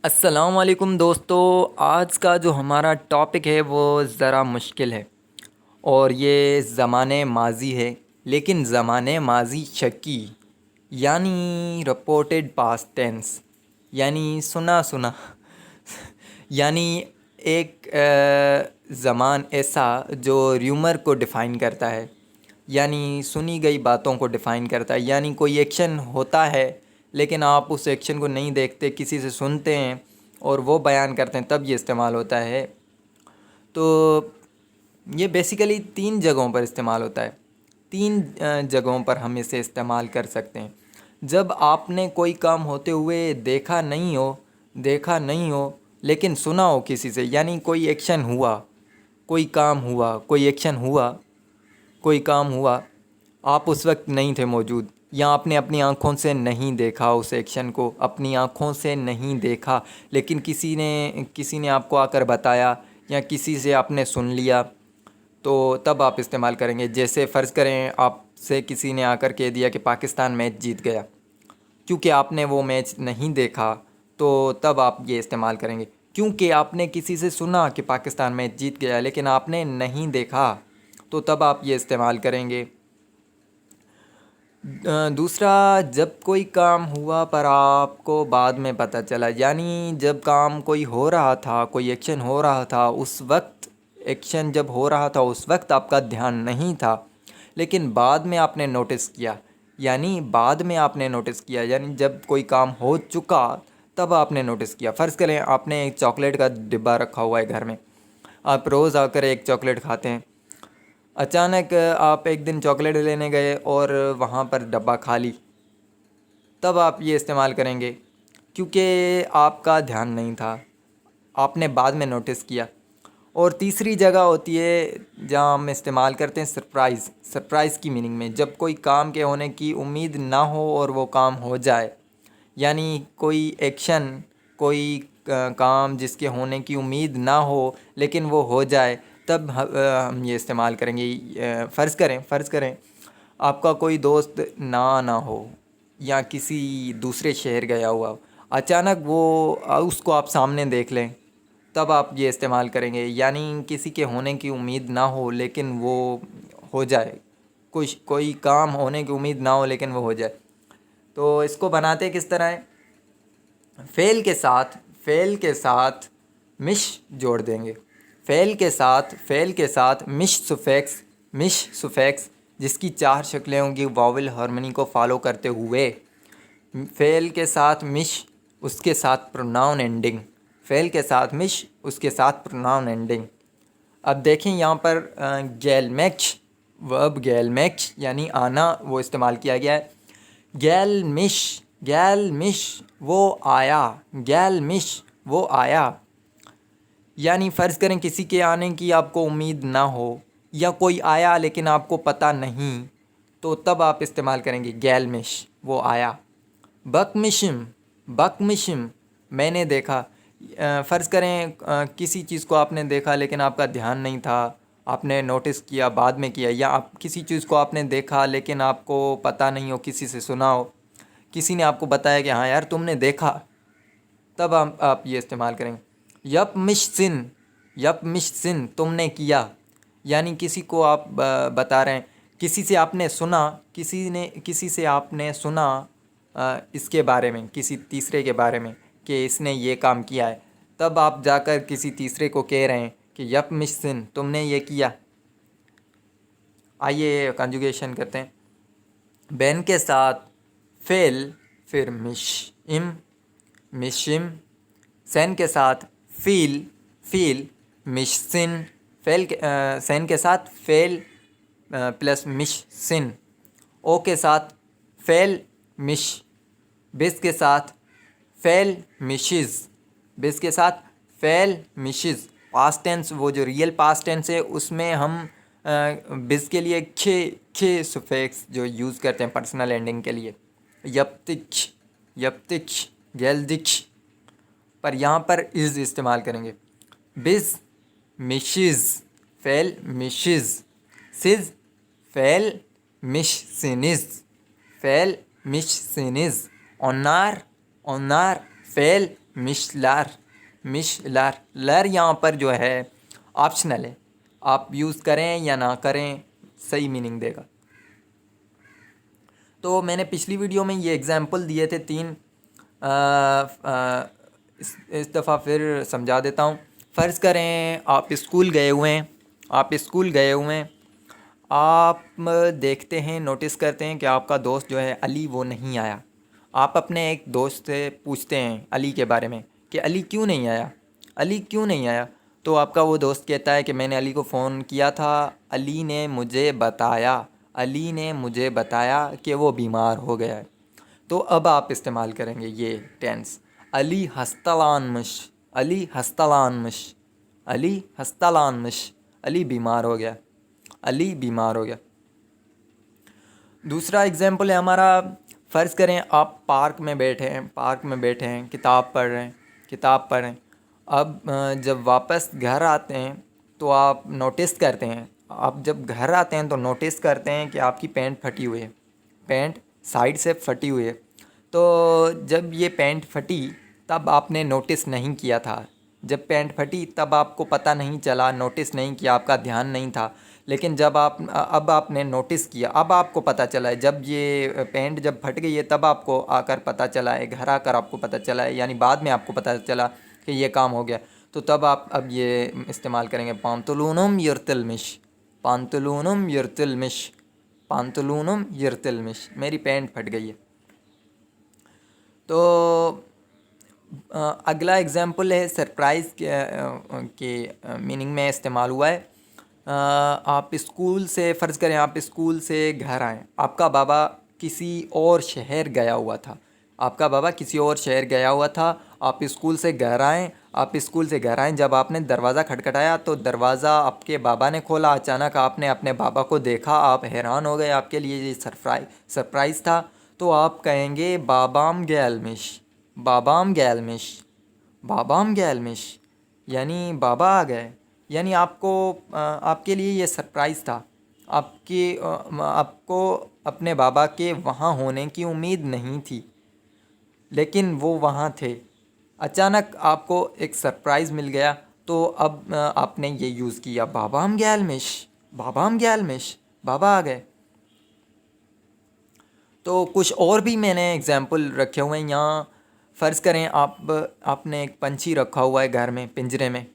अस्सलाम वालेकुम दोस्तों। आज का जो हमारा टॉपिक है वो ज़रा मुश्किल है और ये ज़माने माज़ी है, लेकिन ज़माने माज़ी शकी यानी रिपोर्टेड पास्ट टेंस, यानी सुना सुना यानी एक ज़मान ऐसा जो र्यूमर को डिफ़ाइन करता है, यानी सुनी गई बातों को डिफ़ाइन करता है। यानी कोई एक्शन होता है लेकिन आप उस एक्शन को नहीं देखते, किसी से सुनते हैं और वो बयान करते हैं, तब ये इस्तेमाल होता है। तो ये बेसिकली 3 जगहों पर इस्तेमाल होता है। 3 जगहों पर हम इसे इस्तेमाल कर सकते हैं। जब आपने कोई काम होते हुए देखा नहीं हो लेकिन सुना हो किसी से, यानी कोई एक्शन हुआ, कोई काम हुआ, कोई एक्शन हुआ, कोई काम हुआ, आप उस वक्त नहीं थे मौजूद, या आपने अपनी आँखों से नहीं देखा उस एक्शन को, अपनी आँखों से नहीं देखा, लेकिन किसी ने आपको आकर बताया या किसी से आपने सुन लिया, तो तब आप इस्तेमाल करेंगे। जैसे फ़र्ज़ करें आपसे किसी ने आकर कह दिया कि पाकिस्तान मैच जीत गया, क्योंकि आपने वो मैच नहीं देखा, तो तब आप ये इस्तेमाल करेंगे। क्योंकि आपने किसी से सुना कि पाकिस्तान मैच जीत गया लेकिन आपने नहीं देखा, तो तब आप ये इस्तेमाल करेंगे। दूसरा, जब कोई काम हुआ पर आपको बाद में पता चला, यानी जब काम कोई हो रहा था, कोई एक्शन हो रहा था, उस वक्त एक्शन जब हो रहा था उस वक्त आपका ध्यान नहीं था, लेकिन बाद में आपने नोटिस किया। यानी बाद में आपने नोटिस किया, यानी जब कोई काम हो चुका तब आपने नोटिस किया। फ़र्ज़ करें आपने एक चॉकलेट का डिब्बा रखा हुआ है घर में, आप रोज़ आकर एक चॉकलेट खाते हैं। अचानक आप एक दिन चॉकलेट लेने गए और वहाँ पर डब्बा खाली, तब आप ये इस्तेमाल करेंगे क्योंकि आपका ध्यान नहीं था, आपने बाद में नोटिस किया। और तीसरी जगह होती है जहाँ हम इस्तेमाल करते हैं सरप्राइज़। सरप्राइज़ की मीनिंग में, जब कोई काम के होने की उम्मीद ना हो और वो काम हो जाए, यानी कोई एक्शन, कोई काम जिसके होने की उम्मीद ना हो लेकिन वो हो जाए, तब हम ये इस्तेमाल करेंगे। फ़र्ज़ करें आपका कोई दोस्त ना हो या किसी दूसरे शहर गया हुआ हो, अचानक वो उसको आप सामने देख लें, तब आप ये इस्तेमाल करेंगे। यानी किसी के होने की उम्मीद ना हो लेकिन वो हो जाए, कोई काम होने की उम्मीद ना हो लेकिन वो हो जाए। तो इसको बनाते किस तरह है? फेल के साथ मिश जोड़ देंगे। फेल के साथ मिश सुफेक्स जिसकी 4 शक्लें होंगी वावल हार्मनी को फॉलो करते हुए। फेल के साथ मिश, उसके साथ प्रोनाउन एंडिंग। फेल के साथ मिश, उसके साथ प्रोनाउन एंडिंग। अब देखें यहाँ पर गैलमेक्श, वर्ब गैलमेक्श यानी आना, वो इस्तेमाल किया गया है। गैलमिश वो आया, गैलमिश वो आया। यानी फ़र्ज़ करें किसी के आने की आपको उम्मीद ना हो, या कोई आया लेकिन आपको पता नहीं, तो तब आप इस्तेमाल करेंगे गैलमिश वो आया। बकमिशिम मैंने देखा। फ़र्ज़ करें किसी चीज़ को आपने देखा लेकिन आपका ध्यान नहीं था, आपने नोटिस किया बाद में किया, या आप किसी चीज़ को आपने देखा लेकिन आपको पता नहीं हो, किसी से सुना हो, किसी ने आपको बताया कि हाँ यार तुमने देखा, तब आप ये इस्तेमाल करेंगे। यप मिश सिन तुमने किया। यानी किसी को आप बता रहे हैं, किसी से आपने सुना इसके बारे में, किसी तीसरे के बारे में कि इसने ये काम किया है, तब आप जाकर किसी तीसरे को कह रहे हैं कि यप मिश सिन तुमने ये किया। आइए कंजुगेशन करते हैं। बैन के साथ फेल, फिर मिशिम। सैन के साथ फील मिशन। सैन के साथ फेल प्लस मिशन। ओ के साथ फेल मिश। बिस के साथ फेल मिशिज। बिस के साथ फेल मिशिज। पास्ट टेंस, वो जो रियल पास्ट टेंस है उसमें हम बिस के लिए खे सुफिक्स जो यूज़ करते हैं पर्सनल एंडिंग के लिए, यप्तिक्ष गेल्दिक्ष, पर यहाँ पर इज़ इस्तेमाल करेंगे। बिज मिशिज फेल मिशिज। सिज फेल मिश सिनिज। फेल मिश सिनिज। ओनार फेल मिशलार, मिशलार। लर यहाँ पर जो है ऑप्शनल है, आप यूज़ करें या ना करें सही मीनिंग देगा। तो मैंने पिछली वीडियो में ये एग्ज़ाम्पल दिए थे 3, इस दफ़ा फिर समझा देता हूँ। फ़र्ज़ करें आप स्कूल गए हुए हैं, आप स्कूल गए हुए हैं, आप देखते हैं, नोटिस करते हैं कि आपका दोस्त जो है अली वो नहीं आया। आप अपने एक दोस्त से पूछते हैं अली के बारे में कि अली क्यों नहीं आया, अली क्यों नहीं आया। तो आपका वो दोस्त कहता है कि मैंने अली को फ़ोन किया था, अली ने मुझे बताया, अली ने मुझे बताया कि वो बीमार हो गया है। तो अब आप इस्तेमाल करेंगे ये टेंस, अली हस्तलानमश, अली हस्तलानमश, अली हस्तलानमश, अली बीमार हो गया, अली बीमार हो गया। दूसरा एग्जाम्पल है हमारा, फ़र्ज़ करें आप पार्क में बैठे हैं, पार्क में बैठे हैं, किताब पढ़ रहे हैं, किताब पढ़ रहे हैं। अब जब वापस घर आते हैं तो आप नोटिस करते हैं, आप जब घर आते हैं तो नोटिस करते हैं कि आपकी पैंट फटी हुई है, पैंट साइड से फटी हुई है। तो जब ये पैंट फटी तब आपने नोटिस नहीं किया था, जब पैंट फटी तब आपको पता नहीं चला, नोटिस नहीं किया, आपका ध्यान नहीं था। लेकिन जब अब आपने नोटिस किया, अब आपको पता चला है, जब ये पैंट जब फट गई है तब आपको आकर पता चला है, घर आकर आपको पता चला है, यानी बाद में आपको पता चला कि ये काम हो गया। तो तब आप अब ये इस्तेमाल करेंगे, पांतलूनुम यर्तलमिश, पांतलूनुम यर्तलमिश, पांतलूनुम यर्तलमिश, मेरी पैंट फट गई है। तो अगला एग्ज़ाम्पल है सरप्राइज़ के मीनिंग में इस्तेमाल हुआ है। आप स्कूल से, फ़र्ज़ करें आप स्कूल से घर आएँ, आपका बाबा किसी और शहर गया हुआ था, आपका बाबा किसी और शहर गया हुआ था, आप स्कूल से घर आएँ, आप स्कूल से घर आएँ, जब आपने दरवाज़ा खटखटाया तो दरवाज़ा आपके बाबा ने खोला, अचानक आपने अपने बाबा को देखा, आप हैरान हो गए, आपके लिए ये सरप्राइज़ था। तो आप कहेंगे बाबाम गैलमिश, बाबाम गैलमिश, बाबाम गैलमिश, यानी बाबा आ गए, यानी आपको आपके लिए ये सरप्राइज़ था, आपको अपने बाबा के वहाँ होने की उम्मीद नहीं थी, लेकिन वो वहाँ थे, अचानक आपको एक सरप्राइज़ मिल गया। तो अब आपने ये यूज़ किया, बाबाम गैलमिश, बाबाम गैलमिश, बाबा आ गए। तो कुछ और भी मैंने एग्ज़ाम्पल रखे हुए हैं यहाँ। फ़र्ज़ करें आपने एक पंछी रखा हुआ है घर में, पिंजरे में।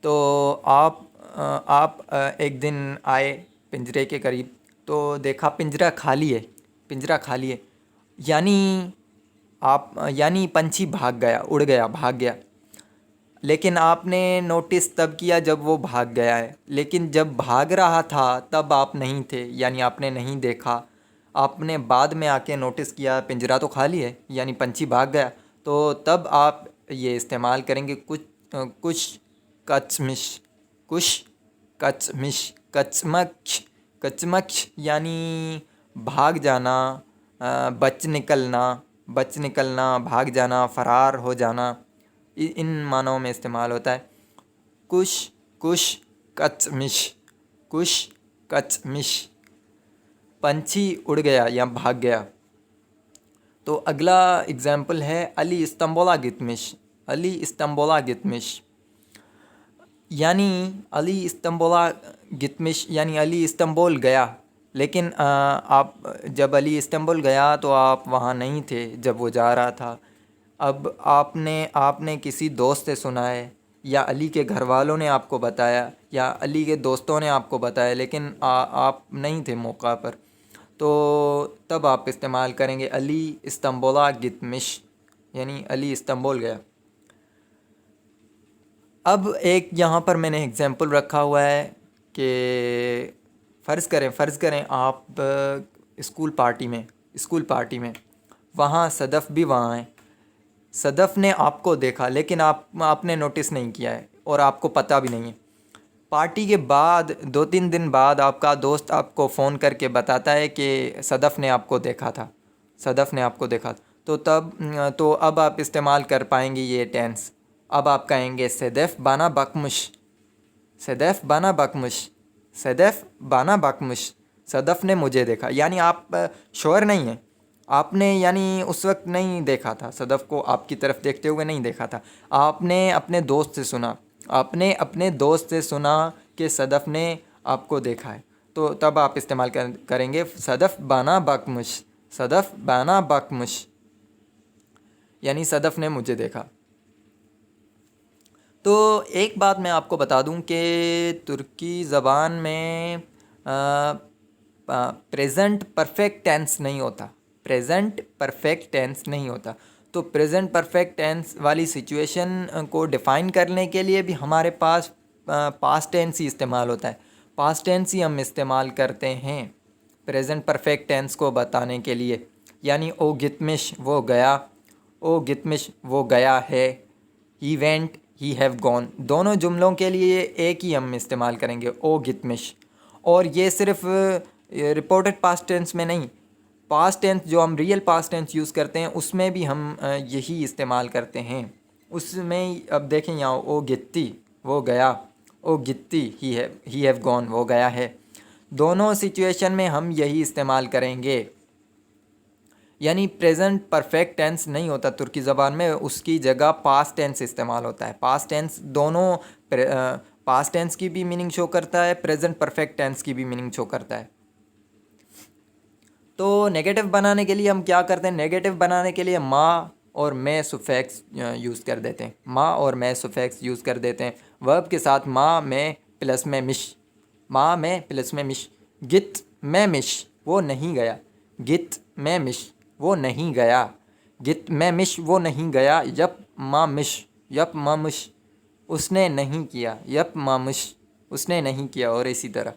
तो आप एक दिन आए पिंजरे के करीब, तो देखा पिंजरा खाली है, पिंजरा खाली है, यानी पंछी भाग गया, उड़ गया, भाग गया। लेकिन आपने नोटिस तब किया जब वो भाग गया है, लेकिन जब भाग रहा था तब आप नहीं थे, यानी आपने नहीं देखा। आपने बाद में आके नोटिस किया पिंजरा तो खाली है, यानी पंछी भाग गया। तो तब आप ये इस्तेमाल करेंगे कुछ कचमिश, कुछ कचमिश, कचमक्ष, कचमक्ष यानी भाग जाना, बच निकलना, भाग जाना, फरार हो जाना, इन मानों में इस्तेमाल होता है। कुश, कुश कचमिश, कुश कचमिश, पंछी उड़ गया या भाग गया। तो अगला एग्ज़ाम्पल है अली इस्तंबुला गितमिश, अली इस्तंबुला गितमिश, यानी अली इस्तंबुला गितमिश, यानी अली इस्तंबुल गया, लेकिन आप जब अली इस्तंबुल गया तो आप वहाँ नहीं थे जब वो जा रहा था। अब आपने किसी दोस्त से सुना है, या अली के घर वालों ने आपको बताया, या अली के दोस्तों ने आपको बताया, लेकिन आप नहीं थे मौका पर। तो तब आप इस्तेमाल करेंगे अली इस्तंबुला गितमिश, यानी अली इस्तंबुल गया। अब एक यहाँ पर मैंने एग्ज़ाम्पल रखा हुआ है कि फ़र्ज़ करें आप स्कूल पार्टी में वहाँ सदफ़ भी वहाँ है, सदफ़ ने आपको देखा, लेकिन आपने नोटिस नहीं किया है और आपको पता भी नहीं है। पार्टी के बाद 2-3 दिन बाद आपका दोस्त आपको फ़ोन करके बताता है कि सदफ़ ने आपको देखा था, सदफ़ ने आपको देखा था। तो अब आप इस्तेमाल कर पाएंगे ये टेंस। अब आप कहेंगे सदफ़ बाना बकमुश, सदफ़ बाना बकमुश, सदफ़ बाना बकमुश, सदफ़ ने मुझे देखा, यानी आप श्योर नहीं हैं, आपने यानी उस वक्त नहीं देखा था, सदफ़ को आपकी तरफ देखते हुए नहीं देखा था, आपने अपने दोस्त से सुना, आपने अपने दोस्त से सुना कि सदफ़ ने आपको देखा है, तो तब आप इस्तेमाल करेंगे सदफ़ बाना बकमुश, सदफ़ बाना बकमुश, यानी सदफ़ ने मुझे देखा। तो एक बात मैं आपको बता दूं कि तुर्की ज़बान में प्रेजेंट परफेक्ट टेंस नहीं होता, प्रेजेंट परफेक्ट टेंस नहीं होता। तो प्रेजेंट परफेक्ट टेंस वाली सिचुएशन को डिफ़ाइन करने के लिए भी हमारे पास पास्ट टेंस ही इस्तेमाल होता है, पास्ट टेंस ही हम इस्तेमाल करते हैं प्रेजेंट परफेक्ट टेंस को बताने के लिए। यानी ओ गितमिश वो गया, ओ गितमिश वो गया है, he went he have gone, दोनों जुमलों के लिए एक ही हम इस्तेमाल करेंगे ओ गितमिश। और ये सिर्फ रिपोर्टेड पास्ट टेंस में नहीं, पास्ट टेंस जो हम रियल पास्ट टेंस यूज़ करते हैं उसमें भी हम यही इस्तेमाल करते हैं। उसमें अब देखें यहाँ ओ गित्ती वो गया, ओ गित्ती ही हैव गॉन वो गया है, दोनों सिचुएशन में हम यही इस्तेमाल करेंगे। यानी प्रेजेंट परफेक्ट टेंस नहीं होता तुर्की ज़बान में, उसकी जगह पास्ट टेंस इस्तेमाल होता है। पास्ट टेंस दोनों, पास्ट टेंस की भी मीनिंग शो करता है, प्रेजेंट परफेक्ट टेंस की भी मीनिंग शो करता है। तो नेगेटिव बनाने के लिए हम क्या करते हैं, नेगेटिव बनाने के लिए माँ और मैं सुफिक्स यूज़ कर देते हैं, माँ और मैं सुफिक्स यूज़ कर देते हैं वर्ब के साथ, माँ में प्लस में मिश, माँ में प्लस में मिश। गित में मिश वो नहीं गया, गित में मिश वो नहीं गया, गित में मिश वो नहीं गया। यप माँ मिश, यप माँ मिश उसने नहीं किया, यप माँ मिश उसने नहीं किया, और इसी तरह।